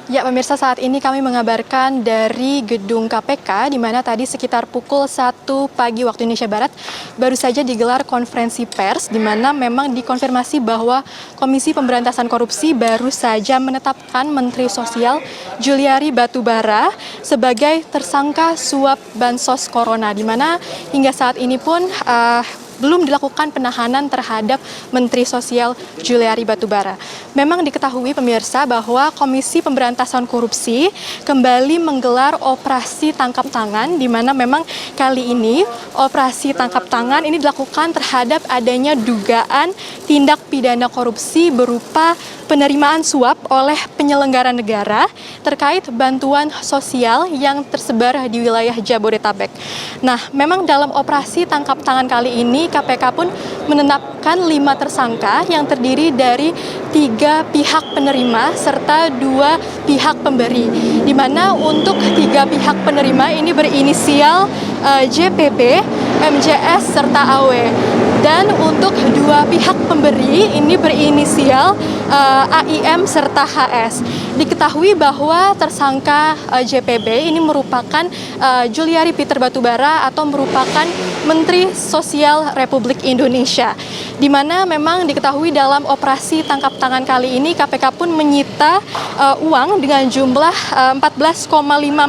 Ya, pemirsa, saat ini kami mengabarkan dari gedung KPK, di mana tadi sekitar pukul 1 pagi waktu Indonesia Barat baru saja digelar konferensi pers, di mana memang dikonfirmasi bahwa Komisi Pemberantasan Korupsi baru saja menetapkan Menteri Sosial Juliari Batubara sebagai tersangka suap bansos corona, di mana hingga saat ini pun belum dilakukan penahanan terhadap Menteri Sosial Juliari Batubara. Memang diketahui pemirsa bahwa Komisi Pemberantasan Korupsi kembali menggelar operasi tangkap tangan, di mana memang kali ini operasi tangkap tangan ini dilakukan terhadap adanya dugaan tindak pidana korupsi berupa penerimaan suap oleh penyelenggara negara terkait bantuan sosial yang tersebar di wilayah Jabodetabek. Nah, memang dalam operasi tangkap tangan kali ini KPK pun menetapkan 5 tersangka yang terdiri dari 3 pihak penerima serta 2 pihak pemberi, di mana untuk 3 pihak penerima ini berinisial JPB, MJS, serta AW. Dan untuk 2 pihak pemberi ini berinisial AIM serta HS. Diketahui bahwa tersangka JPB ini merupakan Juliari Peter Batubara atau merupakan Menteri Sosial Republik Indonesia, di mana memang diketahui dalam operasi tangkap tangan kali ini KPK pun menyita uang dengan jumlah 14,5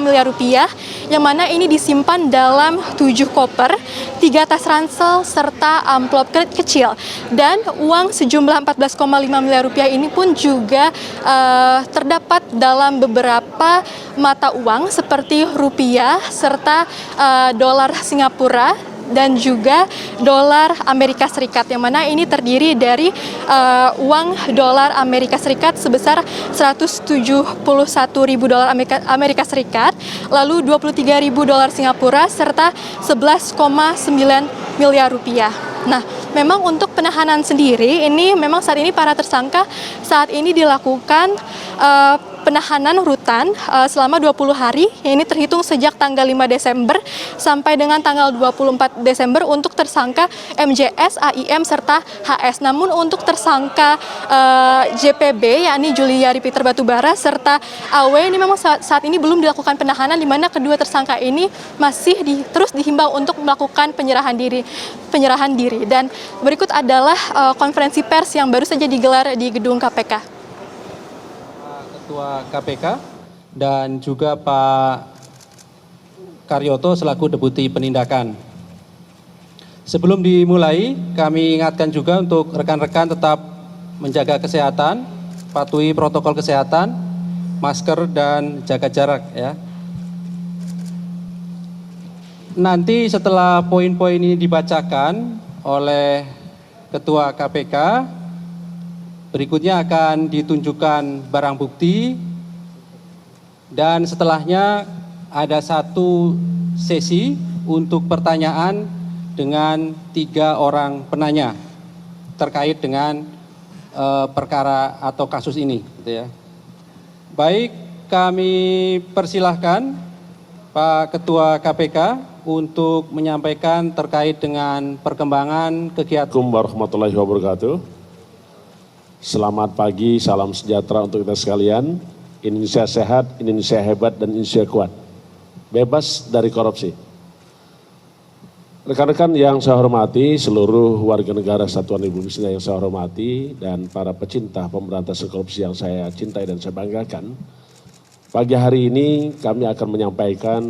miliar rupiah, yang mana ini disimpan dalam 7 koper, 3 tas ransel, serta amplop kecil. Dan uang sejumlah 14,5 miliar rupiah ini pun juga terdapat dalam beberapa mata uang seperti rupiah, serta dolar Singapura, dan juga dolar Amerika Serikat, yang mana ini terdiri dari uang dolar Amerika Serikat sebesar 171.000 dolar Amerika Serikat, lalu 23.000 dolar Singapura, serta 11,9 miliar rupiah. Nah, memang untuk penahanan sendiri ini memang saat ini para tersangka saat ini dilakukan penahanan rutan selama 20 hari, ini terhitung sejak tanggal 5 Desember sampai dengan tanggal 24 Desember untuk tersangka MJS, AIM, serta HS. Namun untuk tersangka JPB, yakni Juliari Peter Batubara, serta AW ini memang saat ini belum dilakukan penahanan, di mana kedua tersangka ini masih terus dihimbau untuk melakukan penyerahan diri. Dan berikut adalah konferensi pers yang baru saja digelar di gedung KPK. Ketua KPK dan juga Pak Karyoto selaku Deputi Penindakan. Sebelum dimulai, kami ingatkan juga untuk rekan-rekan tetap menjaga kesehatan, patuhi protokol kesehatan, masker, dan jaga jarak ya. Nanti setelah poin-poin ini dibacakan oleh Ketua KPK, berikutnya akan ditunjukkan barang bukti, dan setelahnya ada satu sesi untuk pertanyaan dengan 3 orang penanya terkait dengan perkara atau kasus ini. Gitu ya. Baik, kami persilahkan Pak Ketua KPK untuk menyampaikan terkait dengan perkembangan kegiatan. Assalamualaikum warahmatullahi wabarakatuh. Selamat pagi, salam sejahtera untuk kita sekalian. Indonesia sehat, Indonesia hebat, dan Indonesia kuat. Bebas dari korupsi. Rekan-rekan yang saya hormati, seluruh warga negara Kesatuan Republik Indonesia yang saya hormati, dan para pecinta pemberantasan korupsi yang saya cintai dan saya banggakan. Pagi hari ini kami akan menyampaikan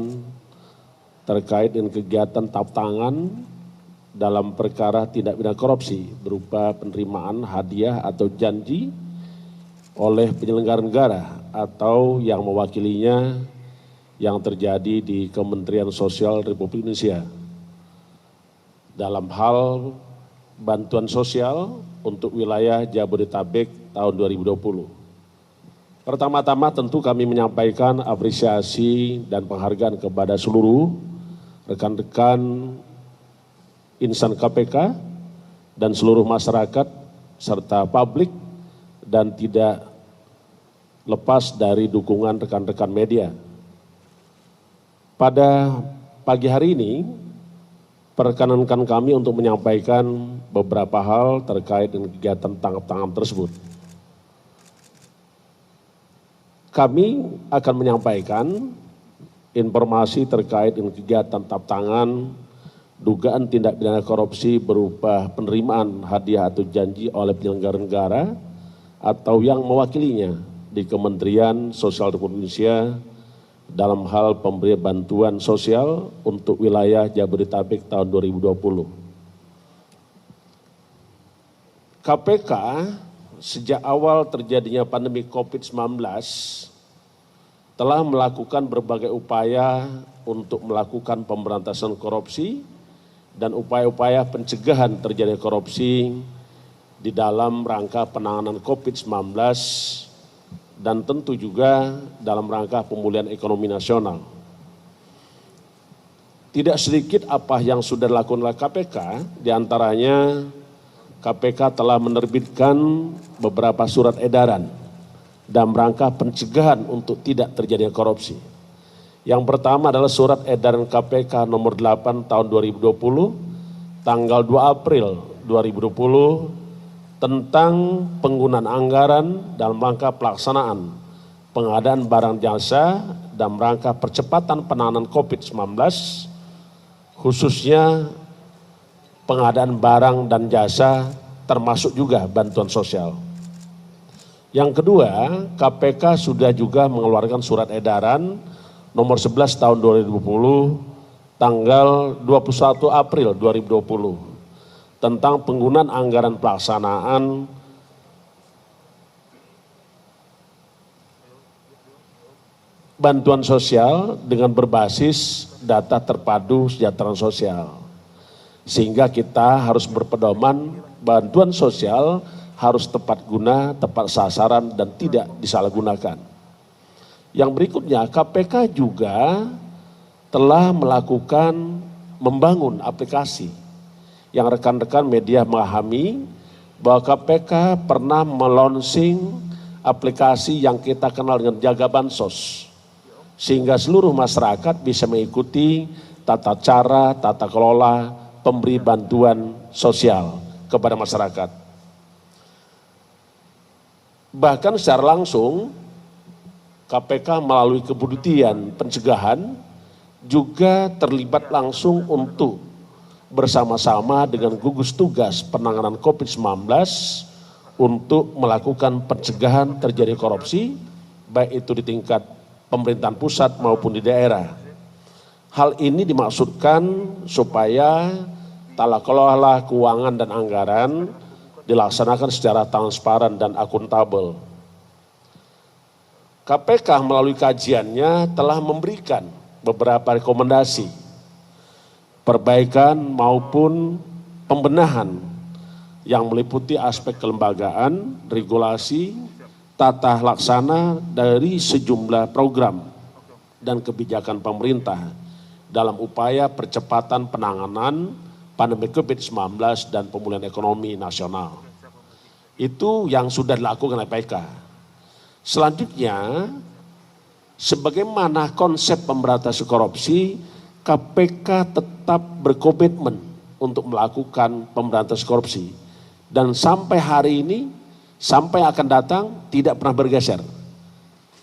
terkait dengan kegiatan tangkap tangan dalam perkara tindak pidana korupsi berupa penerimaan hadiah atau janji oleh penyelenggara negara atau yang mewakilinya yang terjadi di Kementerian Sosial Republik Indonesia dalam hal bantuan sosial untuk wilayah Jabodetabek tahun 2020. Pertama-tama tentu kami menyampaikan apresiasi dan penghargaan kepada seluruh rekan-rekan insan KPK dan seluruh masyarakat serta publik, dan tidak lepas dari dukungan rekan-rekan media. Pada pagi hari ini, perkenankan kami untuk menyampaikan beberapa hal terkait dengan kegiatan tangkap tangan tersebut. kami akan menyampaikan informasi terkait dengan kegiatan tangkap tangan, dugaan tindak pidana korupsi berupa penerimaan hadiah atau janji oleh penyelenggara negara atau yang mewakilinya di Kementerian Sosial Republik Indonesia dalam hal pemberian bantuan sosial untuk wilayah Jabodetabek tahun 2020. KPK sejak awal terjadinya pandemi COVID-19 telah melakukan berbagai upaya untuk melakukan pemberantasan korupsi dan upaya-upaya pencegahan terjadinya korupsi di dalam rangka penanganan COVID-19 dan tentu juga dalam rangka pemulihan ekonomi nasional. Tidak sedikit apa yang sudah dilakukan oleh KPK, diantaranya KPK telah menerbitkan beberapa surat edaran dalam rangka pencegahan untuk tidak terjadinya korupsi. Yang pertama adalah surat edaran KPK nomor 8 tahun 2020, tanggal 2 April 2020, tentang penggunaan anggaran dalam rangka pelaksanaan pengadaan barang jasa dalam rangka percepatan penanganan COVID-19, khususnya pengadaan barang dan jasa termasuk juga bantuan sosial. Yang kedua, KPK sudah juga mengeluarkan surat edaran nomor 11 tahun 2020 tanggal 21 April 2020 tentang penggunaan anggaran pelaksanaan bantuan sosial dengan berbasis data terpadu kesejahteraan sosial. Sehingga kita harus berpedoman bantuan sosial harus tepat guna, tepat sasaran, dan tidak disalahgunakan. Yang berikutnya, KPK juga telah membangun aplikasi yang rekan-rekan media memahami bahwa KPK pernah melonsing aplikasi yang kita kenal dengan Jaga Bansos, sehingga seluruh masyarakat bisa mengikuti tata cara, tata kelola pemberi bantuan sosial kepada masyarakat. Bahkan secara langsung KPK melalui keputihan pencegahan juga terlibat langsung untuk bersama-sama dengan gugus tugas penanganan COVID-19 untuk melakukan pencegahan terjadi korupsi, baik itu di tingkat pemerintahan pusat maupun di daerah. Hal ini dimaksudkan supaya tata kelola keuangan dan anggaran dilaksanakan secara transparan dan akuntabel. KPK melalui kajiannya telah memberikan beberapa rekomendasi perbaikan maupun pembenahan yang meliputi aspek kelembagaan, regulasi, tata laksana dari sejumlah program dan kebijakan pemerintah dalam upaya percepatan penanganan pandemi COVID-19 dan pemulihan ekonomi nasional. Itu yang sudah dilakukan oleh KPK. Selanjutnya, sebagaimana konsep pemberantasan korupsi, KPK tetap berkomitmen untuk melakukan pemberantasan korupsi. Dan sampai hari ini, sampai akan datang, tidak pernah bergeser.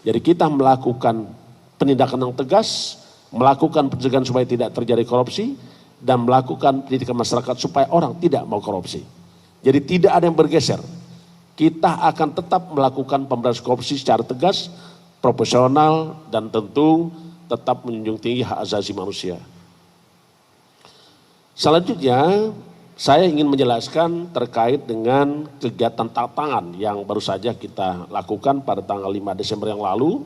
Jadi kita melakukan penindakan yang tegas, melakukan pencegahan supaya tidak terjadi korupsi, dan melakukan pendidikan masyarakat supaya orang tidak mau korupsi. Jadi tidak ada yang bergeser. Kita akan tetap melakukan pemberantasan korupsi secara tegas, profesional, dan tentu tetap menjunjung tinggi hak asasi manusia. Selanjutnya, saya ingin menjelaskan terkait dengan kegiatan tangkap tangan yang baru saja kita lakukan pada tanggal 5 Desember yang lalu,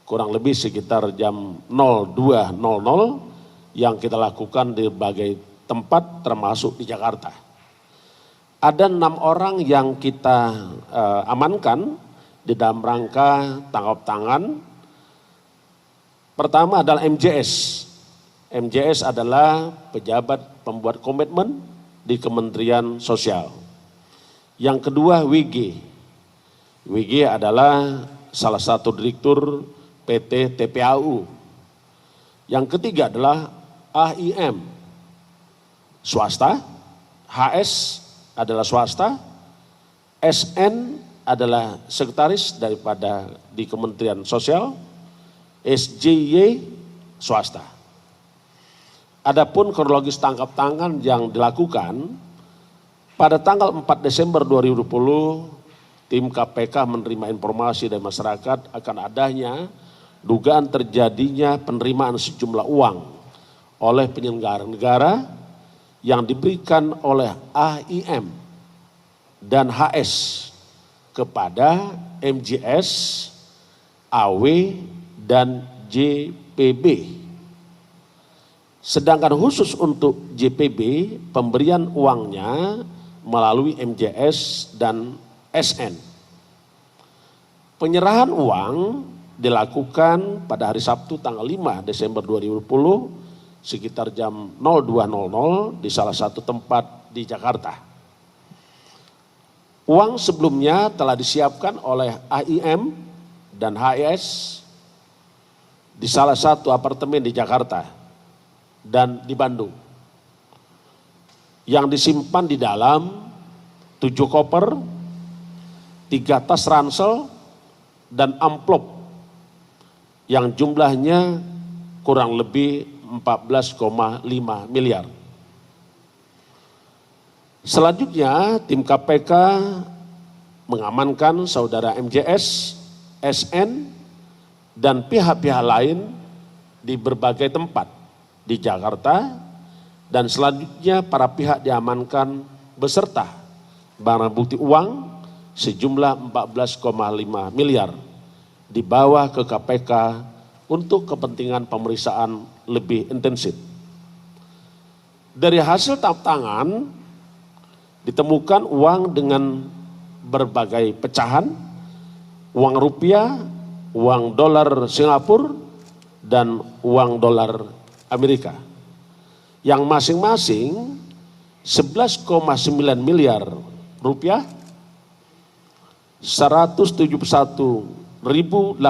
kurang lebih sekitar jam 02.00, yang kita lakukan di berbagai tempat termasuk di Jakarta. Ada 6 orang yang kita amankan di dalam rangka tangkap tangan. Pertama adalah MJS. MJS adalah pejabat pembuat komitmen di Kementerian Sosial. Yang kedua WG. WG adalah salah satu direktur PT TPAU. Yang ketiga adalah AIM, swasta, HS adalah swasta, SN adalah sekretaris daripada di Kementerian Sosial, SJY swasta. Adapun kronologis tangkap tangan yang dilakukan pada tanggal 4 Desember 2020, tim KPK menerima informasi dari masyarakat akan adanya dugaan terjadinya penerimaan sejumlah uang oleh penyelenggara negara yang diberikan oleh AIM dan HS kepada MJS, AW, dan JPB. Sedangkan khusus untuk JPB, pemberian uangnya melalui MJS dan SN. Penyerahan uang dilakukan pada hari Sabtu tanggal 5 Desember 2020 sekitar jam 02.00 di salah satu tempat di Jakarta. Uang sebelumnya telah disiapkan oleh AIM dan HS di salah satu apartemen di Jakarta dan di Bandung, yang disimpan di dalam 7 koper, 3 tas ransel, dan amplop yang jumlahnya kurang lebih 14,5 miliar. Selanjutnya tim KPK mengamankan saudara MJS, SN, dan pihak-pihak lain di berbagai tempat di Jakarta, dan selanjutnya para pihak diamankan beserta barang bukti uang sejumlah 14,5 miliar dibawa ke KPK untuk kepentingan pemeriksaan lebih intensif. Dari hasil tangkap tangan ditemukan uang dengan berbagai pecahan, uang rupiah, uang dolar Singapura, dan uang dolar Amerika, yang masing-masing 11,9 miliar rupiah, 171.085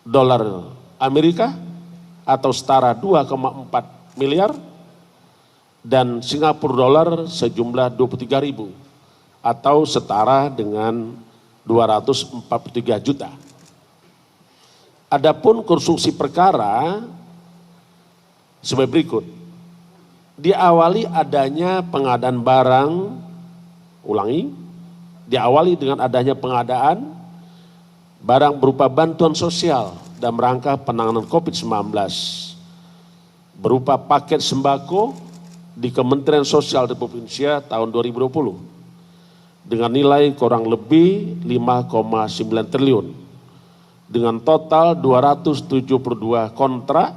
dolar Amerika atau setara 2,4 miliar, dan Singapura dolar sejumlah 23.000 atau setara dengan 243 juta. Adapun konstruksi perkara sebagai berikut. Diawali adanya pengadaan barang, diawali dengan adanya pengadaan barang berupa bantuan sosial dalam rangka penanganan COVID-19 berupa paket sembako di Kementerian Sosial Republik Indonesia tahun 2020 dengan nilai kurang lebih 5,9 triliun dengan total 272 kontrak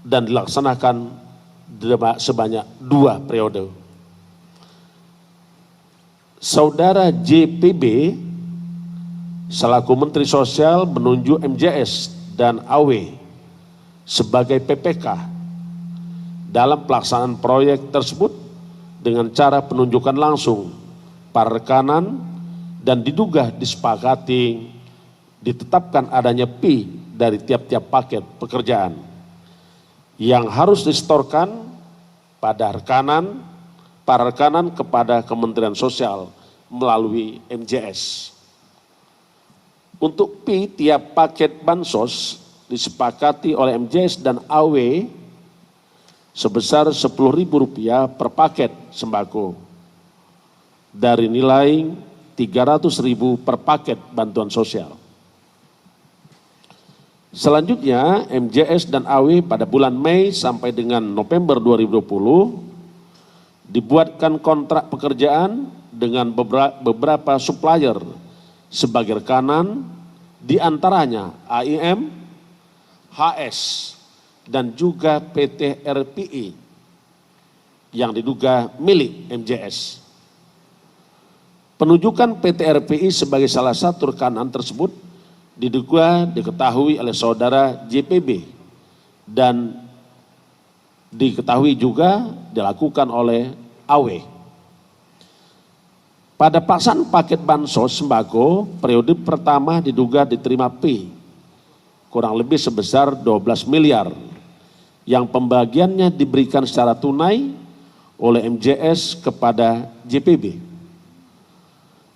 dan dilaksanakan sebanyak 2 periode. Saudara JPB selaku Menteri Sosial menunjuk MJS dan AW sebagai PPK dalam pelaksanaan proyek tersebut dengan cara penunjukan langsung para rekanan, dan diduga disepakati ditetapkan adanya fee dari tiap-tiap paket pekerjaan yang harus disetorkan pada para rekanan kepada Kementerian Sosial melalui MJS. Untuk fee tiap paket bansos disepakati oleh MJS dan AW sebesar Rp10.000 per paket sembako dari nilai Rp300.000 per paket bantuan sosial. Selanjutnya MJS dan AW pada bulan Mei sampai dengan November 2020 dibuatkan kontrak pekerjaan dengan beberapa supplier sebagai rekanan, diantaranya AIM, HS, dan juga PT RPI yang diduga milik MJS. Penunjukan PT RPI sebagai salah satu rekanan tersebut diduga diketahui oleh saudara JPB dan diketahui juga dilakukan oleh AW. Pada pelaksanaan paket bansos sembako periode pertama diduga diterima P kurang lebih sebesar 12 miliar yang pembagiannya diberikan secara tunai oleh MJS kepada JPB.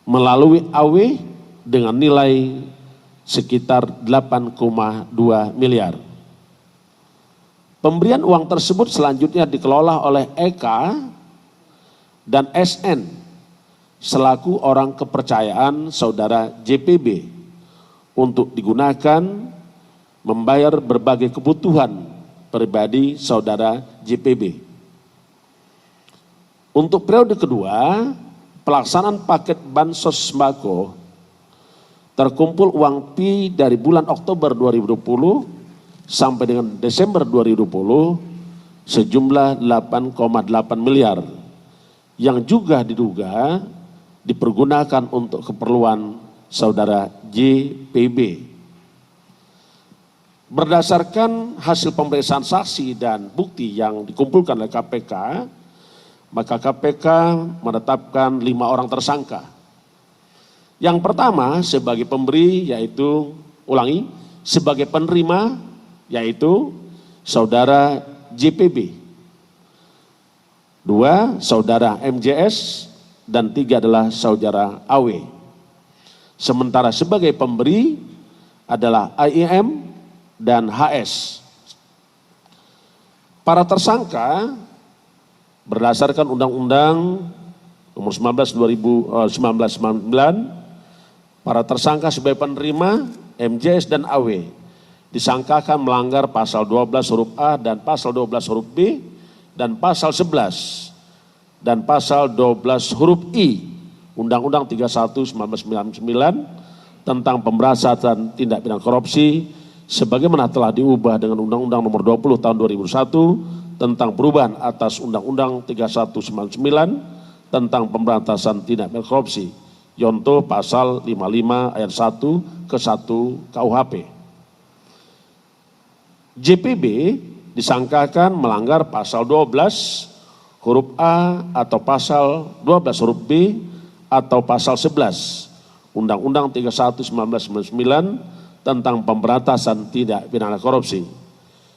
melalui AW dengan nilai sekitar 8,2 miliar. Pemberian uang tersebut selanjutnya dikelola oleh EK dan SN selaku orang kepercayaan saudara JPB untuk digunakan membayar berbagai kebutuhan pribadi saudara JPB. Untuk periode kedua, pelaksanaan paket bansos sembako terkumpul uang PI dari bulan Oktober 2020 sampai dengan Desember 2020 sejumlah 8,8 miliar yang juga diduga dipergunakan untuk keperluan saudara JPB. Berdasarkan hasil pemeriksaan saksi dan bukti yang dikumpulkan oleh KPK, maka KPK menetapkan 5 orang tersangka. Yang pertama sebagai pemberi yaitu, sebagai penerima yaitu saudara JPB. 2 saudara MJS dan 3 adalah saudara AW. Sementara sebagai pemberi adalah AIM dan HS. Para tersangka berdasarkan Undang-Undang Nomor 19/1999, para tersangka sebagai penerima MJS dan AW disangkakan melanggar pasal 12 huruf A dan pasal 12 huruf B dan pasal 11 dan pasal 12 huruf I Undang-Undang 31/1999 tentang pemberantasan tindak pidana korupsi sebagaimana telah diubah dengan Undang-Undang Nomor 20 Tahun 2001 tentang perubahan atas Undang-Undang 31/99 tentang pemberantasan tindak pidana korupsi, yonto pasal 55 ayat 1 ke 1 KUHP. JPB disangkakan melanggar pasal 12 huruf A atau pasal 12 huruf B atau pasal 11 Undang-Undang 31/1999 tentang pemberantasan tindak pidana korupsi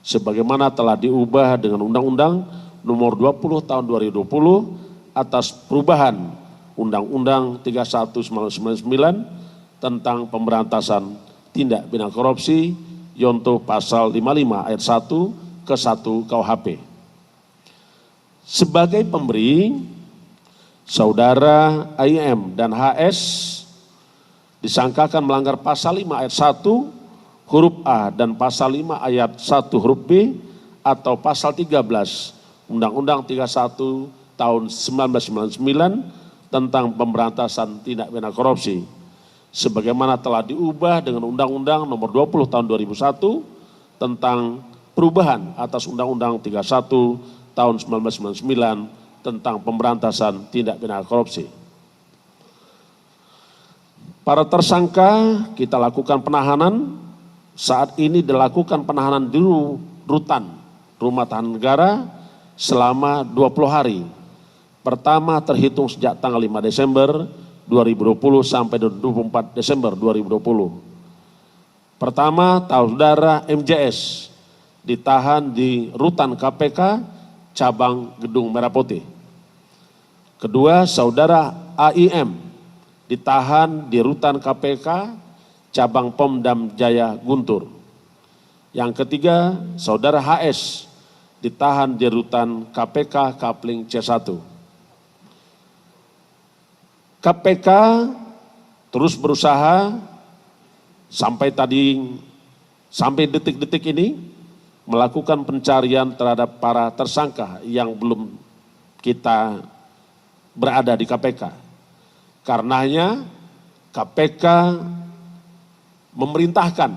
sebagaimana telah diubah dengan Undang-Undang Nomor 20 Tahun 2020 atas perubahan Undang-Undang 31/1999 tentang pemberantasan tindak pidana korupsi yonto pasal 55 ayat 1 ke 1 KUHP. Sebagai pemberi, saudara AIM dan HS disangkakan melanggar pasal 5 ayat 1 huruf A dan pasal 5 ayat 1 huruf B atau pasal 13 Undang-Undang 31 tahun 1999 tentang pemberantasan tindak pidana korupsi sebagaimana telah diubah dengan Undang-Undang Nomor 20 tahun 2001 tentang perubahan atas Undang-Undang 31 tahun 1999 tentang pemberantasan tindak pidana korupsi. Para tersangka kita lakukan penahanan, saat ini dilakukan penahanan di rutan Rumah Tahanan Negara selama 20 hari. Pertama terhitung sejak tanggal 5 Desember 2020 sampai 24 Desember 2020. Pertama, saudara MJS ditahan di rutan KPK cabang Gedung Merah Putih. Kedua, saudara AIM ditahan di rutan KPK cabang Pom-Dam Jaya Guntur. Yang ketiga, saudara HS ditahan di rutan KPK Kapling C1. KPK terus berusaha sampai detik-detik ini melakukan pencarian terhadap para tersangka yang belum kita berada di KPK. Karenanya KPK memerintahkan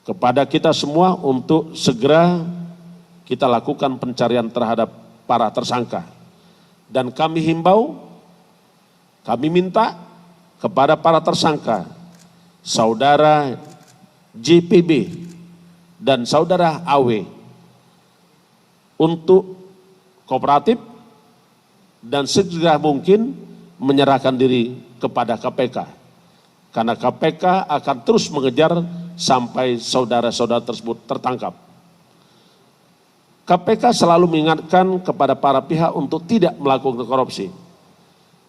kepada kita semua untuk segera kita lakukan pencarian terhadap para tersangka. Dan kami himbau, kami minta kepada para tersangka, saudara JPB dan saudara AW untuk kooperatif dan segera mungkin menyerahkan diri kepada KPK. Karena KPK akan terus mengejar sampai saudara-saudara tersebut tertangkap. KPK selalu mengingatkan kepada para pihak untuk tidak melakukan korupsi.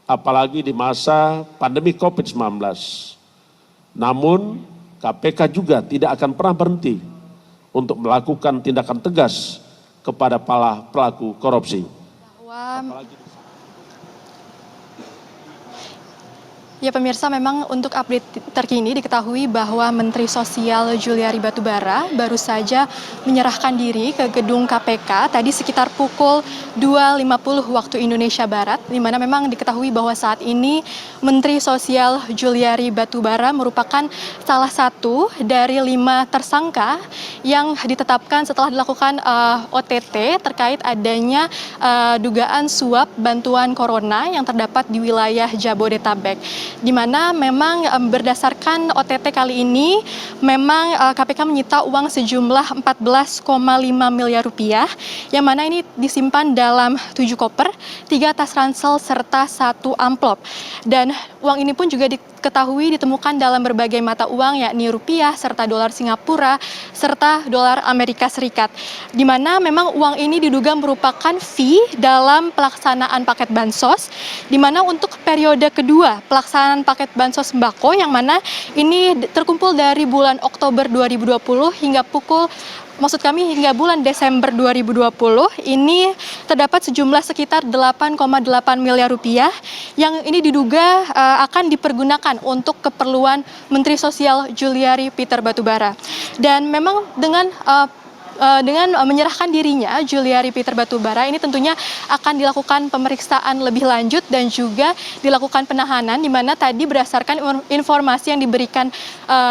apalagi di masa pandemi COVID-19. Namun KPK juga tidak akan pernah berhenti untuk melakukan tindakan tegas kepada para pelaku korupsi. Ya pemirsa, memang untuk update terkini diketahui bahwa Menteri Sosial Juliari Batubara baru saja menyerahkan diri ke gedung KPK tadi sekitar pukul 2.50 waktu Indonesia Barat, di mana memang diketahui bahwa saat ini Menteri Sosial Juliari Batubara merupakan salah satu dari 5 tersangka yang ditetapkan setelah dilakukan OTT terkait adanya dugaan suap bantuan corona yang terdapat di wilayah Jabodetabek. Di mana memang berdasarkan OTT kali ini memang KPK menyita uang sejumlah 14,5 miliar rupiah yang mana ini disimpan dalam 7 koper, 3 tas ransel serta 1 amplop. Dan uang ini pun juga diketahui ditemukan dalam berbagai mata uang yakni rupiah serta dolar Singapura serta dolar Amerika Serikat. Di mana memang uang ini diduga merupakan fee dalam pelaksanaan paket bansos, di mana untuk periode kedua pelaksanaan paket bansos sembako yang mana ini terkumpul dari bulan Oktober 2020 hingga hingga bulan Desember 2020 ini terdapat sejumlah sekitar 8,8 miliar rupiah yang ini diduga akan dipergunakan untuk keperluan Menteri Sosial Juliari Peter Batubara. Dan memang dengan menyerahkan dirinya Juliari Peter Batubara ini tentunya akan dilakukan pemeriksaan lebih lanjut dan juga dilakukan penahanan, di mana tadi berdasarkan informasi yang diberikan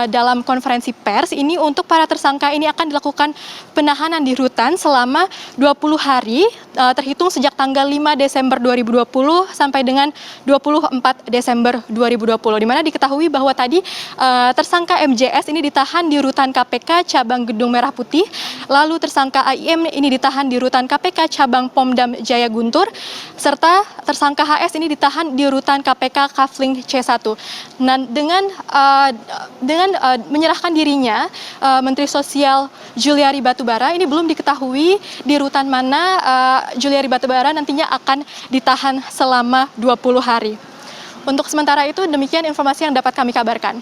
dalam konferensi pers ini untuk para tersangka ini akan dilakukan penahanan di rutan selama 20 hari terhitung sejak tanggal 5 Desember 2020 sampai dengan 24 Desember 2020, di mana diketahui bahwa tadi tersangka MJS ini ditahan di rutan KPK cabang Gedung Merah Putih. Lalu tersangka AIM ini ditahan di rutan KPK cabang Pomdam Jaya Guntur, serta tersangka HS ini ditahan di rutan KPK Kafling C1. Dan dengan menyerahkan dirinya Menteri Sosial Juliari Batubara ini belum diketahui di rutan mana Juliari Batubara nantinya akan ditahan selama 20 hari. Untuk sementara itu demikian informasi yang dapat kami kabarkan.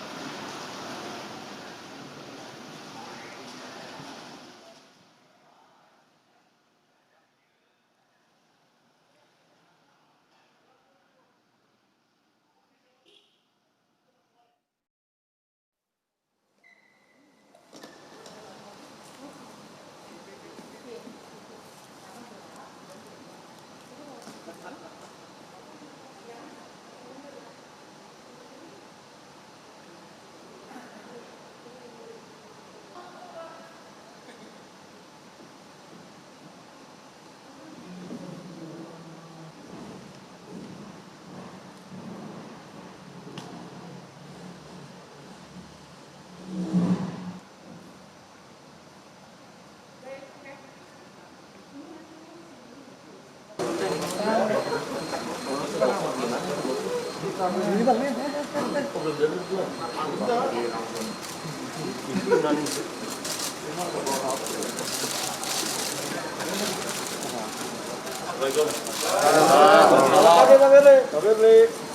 Assalamualaikum.